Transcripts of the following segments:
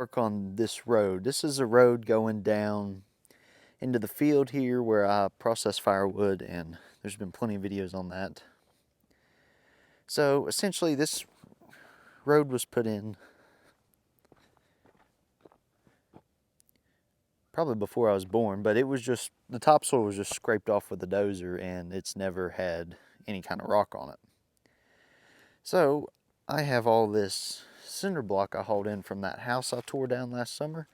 Work on this road. This is a road going down into the field here where I process firewood, and there's been plenty of videos on that. So essentially this road was put in probably before I was born, but it was just, the topsoil was just scraped off with a dozer and it's never had any kind of rock on it. So I have all this cinder block I hauled in from that house I tore down last summer.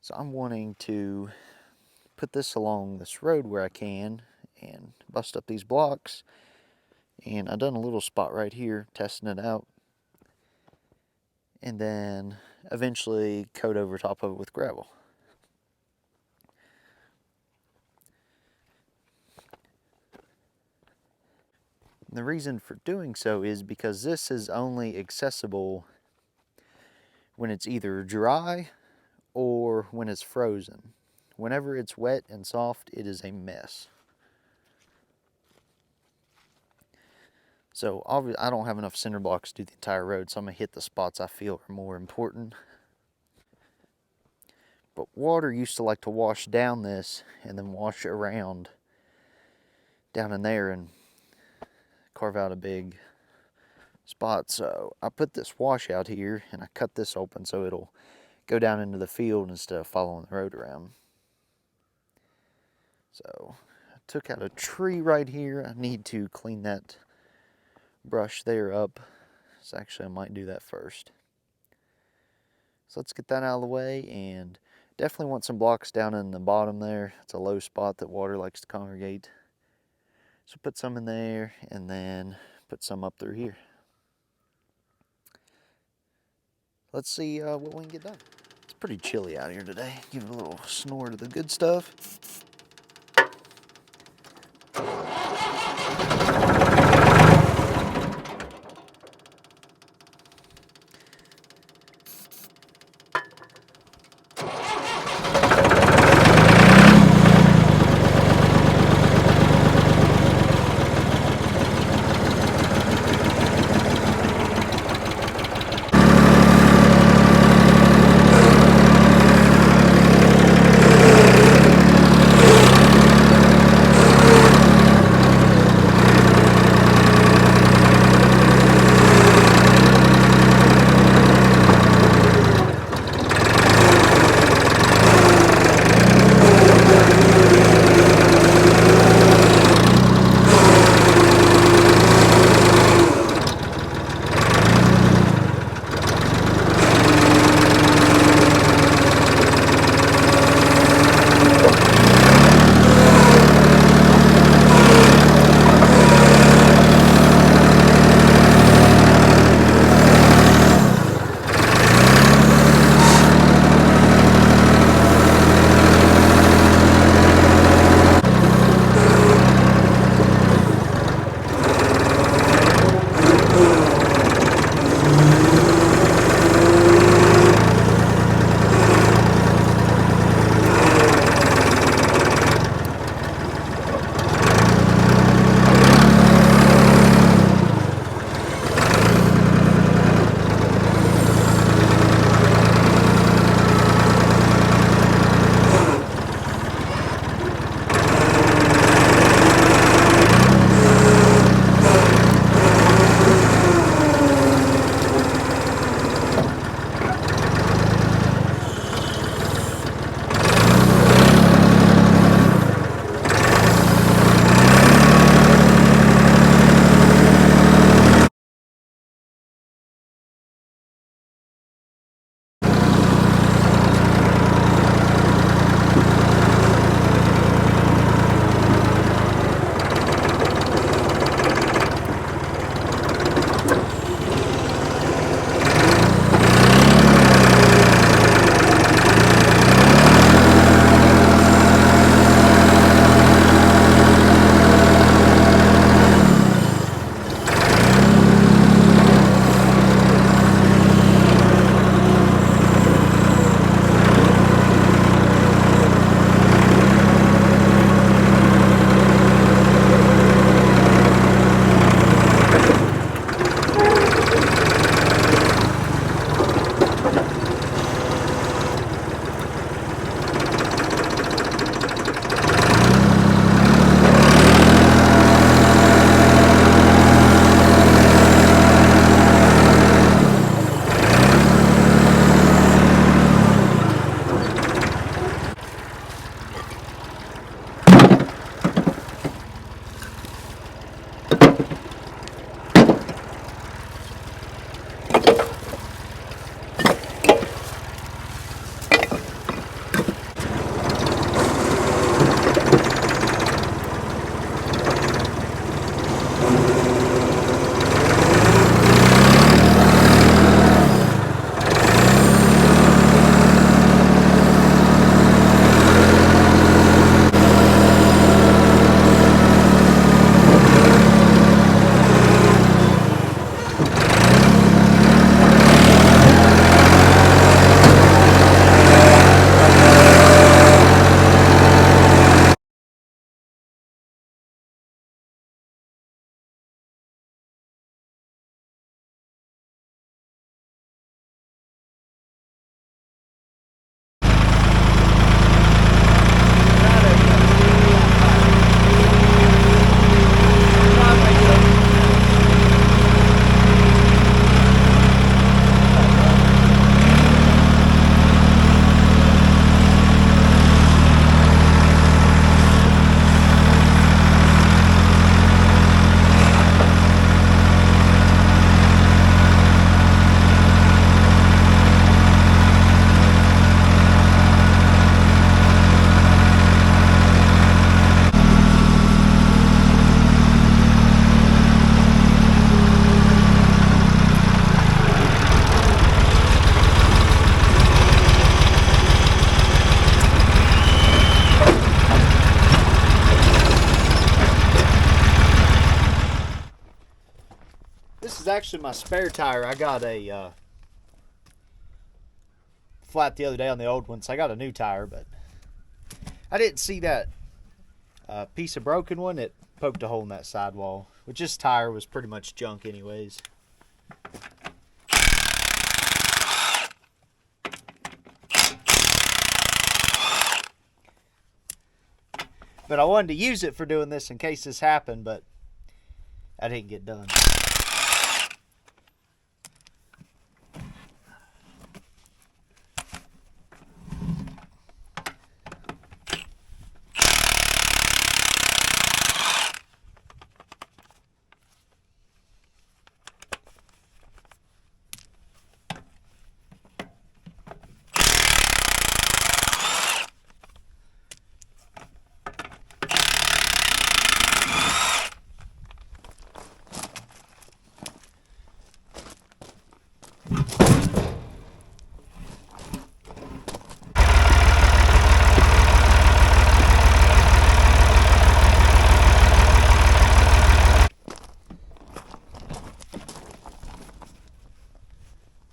So I'm wanting to put this along this road where I can and bust up these blocks. And I've done a little spot right here testing it out. And then eventually coat over top of it with gravel. The reason for doing so is because this is only accessible when it's either dry or when it's frozen. Whenever it's wet and soft, it is a mess. So obviously I don't have enough cinder blocks to do the entire road, so I'm gonna hit the spots I feel are more important. But water used to like to wash down this and then wash around down in there and carve out a big spot. So I put this washout here and I cut this open so it'll go down into the field instead of following the road around. So I took out a tree right here. I need to clean that brush there up. So actually I might do that first. So let's get that out of the way, and definitely want some blocks down in the bottom there. It's a low spot that water likes to congregate. So put some in there and then put some up through here. Let's see what we can get done. It's pretty chilly out here today. Give it a little snore to the good stuff. actually my spare tire. I got a flat the other day on the old one, so I got a new tire, but I didn't see that piece of broken one. It poked a hole in that sidewall, which this tire was pretty much junk anyways. But I wanted to use it for doing this in case this happened, but I didn't get done.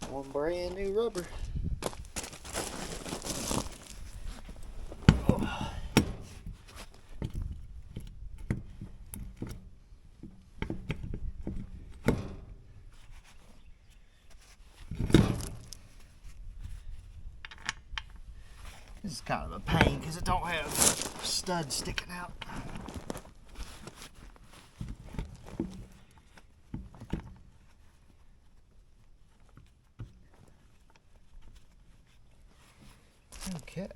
One brand new rubber. This is kind of a pain because it don't have studs sticking out. Okay.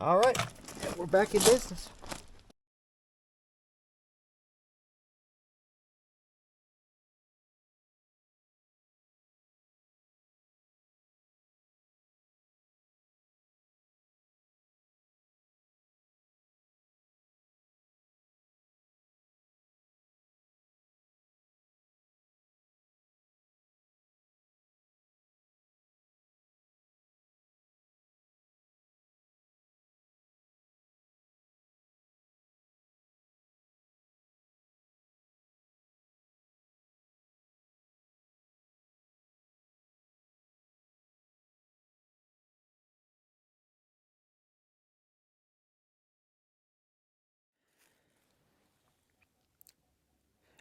All right, we're back in business.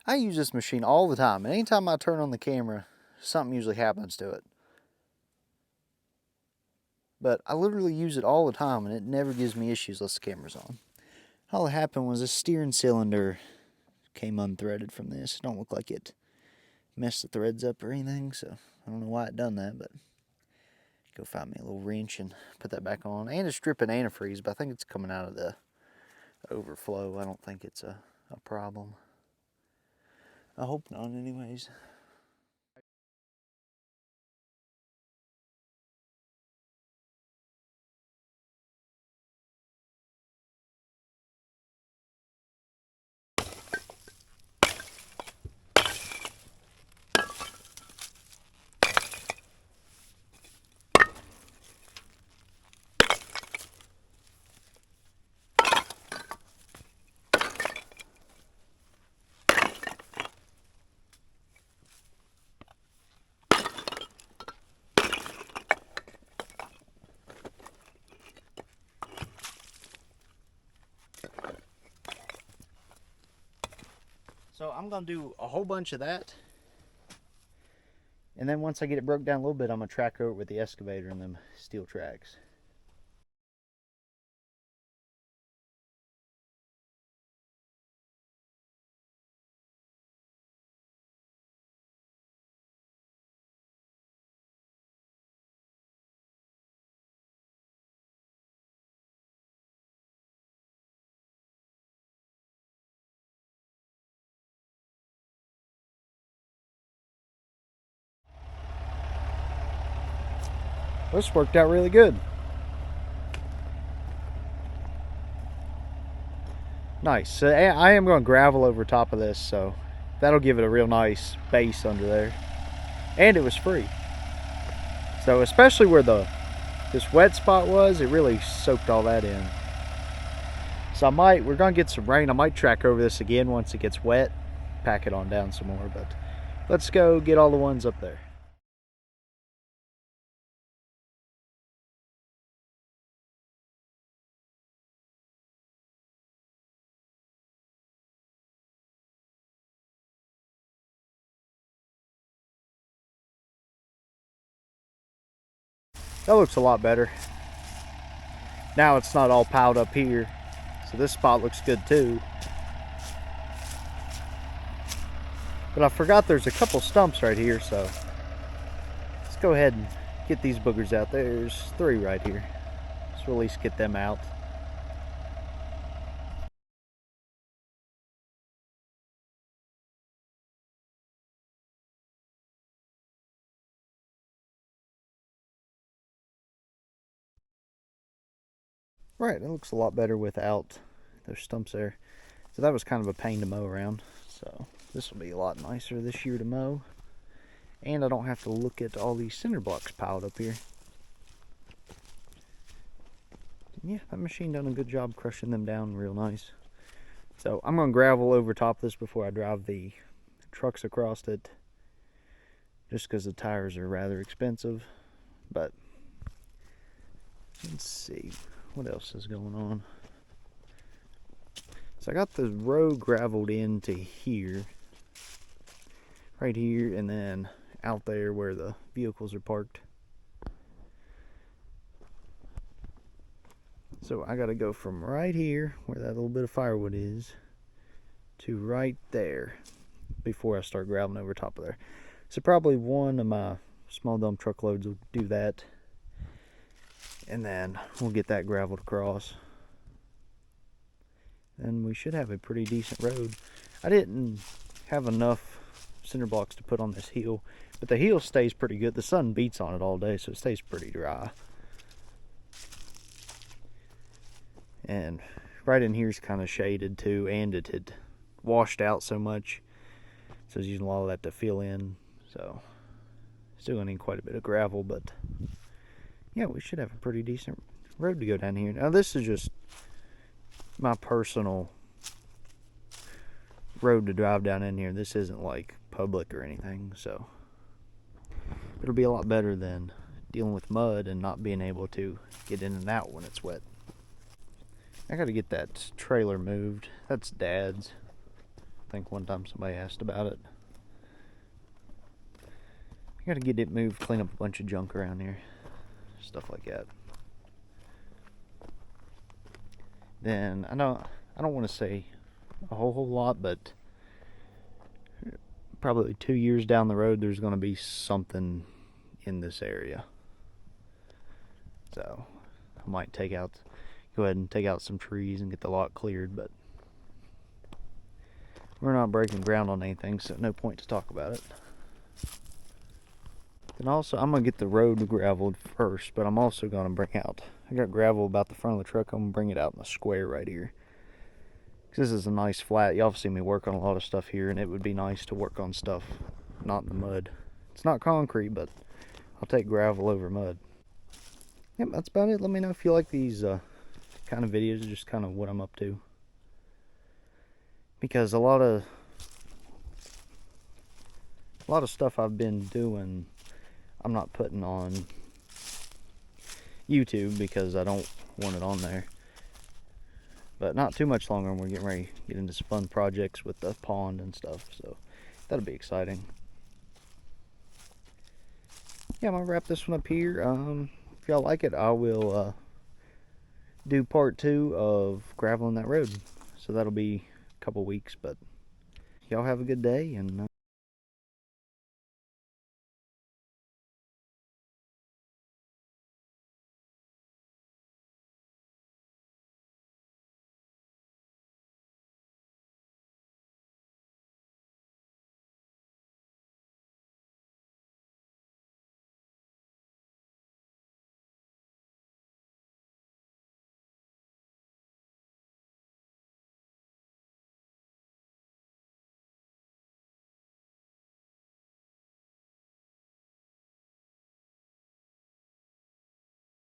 I use this machine all the time, and anytime I turn on the camera, something usually happens to it. But I literally use it all the time, and it never gives me issues unless the camera's on. All that happened was this steering cylinder came unthreaded from this. It don't look like it messed the threads up or anything, so I don't know why it done that, but go find me a little wrench and put that back on. And a strip of antifreeze, but I think it's coming out of the overflow. I don't think it's a problem. I hope not anyways. So I'm gonna do a whole bunch of that. And then once I get it broke down a little bit, I'm gonna track over it with the excavator and them steel tracks. This worked out really good. Nice. So I am going to gravel over top of this, so that'll give it a real nice base under there. And it was free. So especially where this wet spot was, it really soaked all that in. So we're going to get some rain. I might track over this again once it gets wet, pack it on down some more, but let's go get all the ones up there. That looks a lot better. Now it's not all piled up here, so this spot looks good too. But I forgot there's a couple stumps right here, so let's go ahead and get these boogers out. There's 3 right here. Let's at least get them out. Right, it looks a lot better without those stumps there. So that was kind of a pain to mow around. So this will be a lot nicer this year to mow. And I don't have to look at all these cinder blocks piled up here. Yeah, that machine done a good job crushing them down real nice. So I'm going to gravel over top of this before I drive the trucks across it. Just because the tires are rather expensive. But let's see. What else is going on? So I got the road graveled into here. Right here, and then out there where the vehicles are parked. So I gotta go from right here, where that little bit of firewood is, to right there before I start graveling over top of there. So probably one of my small dump truck loads will do that. And then we'll get that graveled across. And we should have a pretty decent road. I didn't have enough cinder blocks to put on this hill, but the hill stays pretty good. The sun beats on it all day, so it stays pretty dry. And right in here is kind of shaded too, and it had washed out so much, so I was using a lot of that to fill in. So still gonna need quite a bit of gravel, but yeah, we should have a pretty decent road to go down here. Now this is just my personal road to drive down in here. This isn't like public or anything, so it'll be a lot better than dealing with mud and not being able to get in and out when it's wet. I gotta get that trailer moved. That's Dad's. I think one time somebody asked about it. I gotta get it moved, clean up a bunch of junk around here. Stuff like that. Then I don't want to say a whole lot, but probably 2 years down the road there's going to be something in this area. So I might go ahead and take out some trees and get the lot cleared, but we're not breaking ground on anything, so no point to talk about it. Then also, I'm going to get the road graveled first, but I'm also going to bring out, I got gravel about the front of the truck. I'm going to bring it out in the square right here. Because this is a nice flat. Y'all have seen me work on a lot of stuff here, and it would be nice to work on stuff not in the mud. It's not concrete, but I'll take gravel over mud. Yep, that's about it. Let me know if you like these kind of videos, just kind of what I'm up to. Because a lot of stuff I've been doing, I'm not putting on YouTube because I don't want it on there. But not too much longer, and we're getting ready to get into some fun projects with the pond and stuff, so that'll be exciting. Yeah, I'm gonna wrap this one up here. If y'all like it, I will do part 2 of graveling that road. So that'll be a couple weeks, but y'all have a good day, and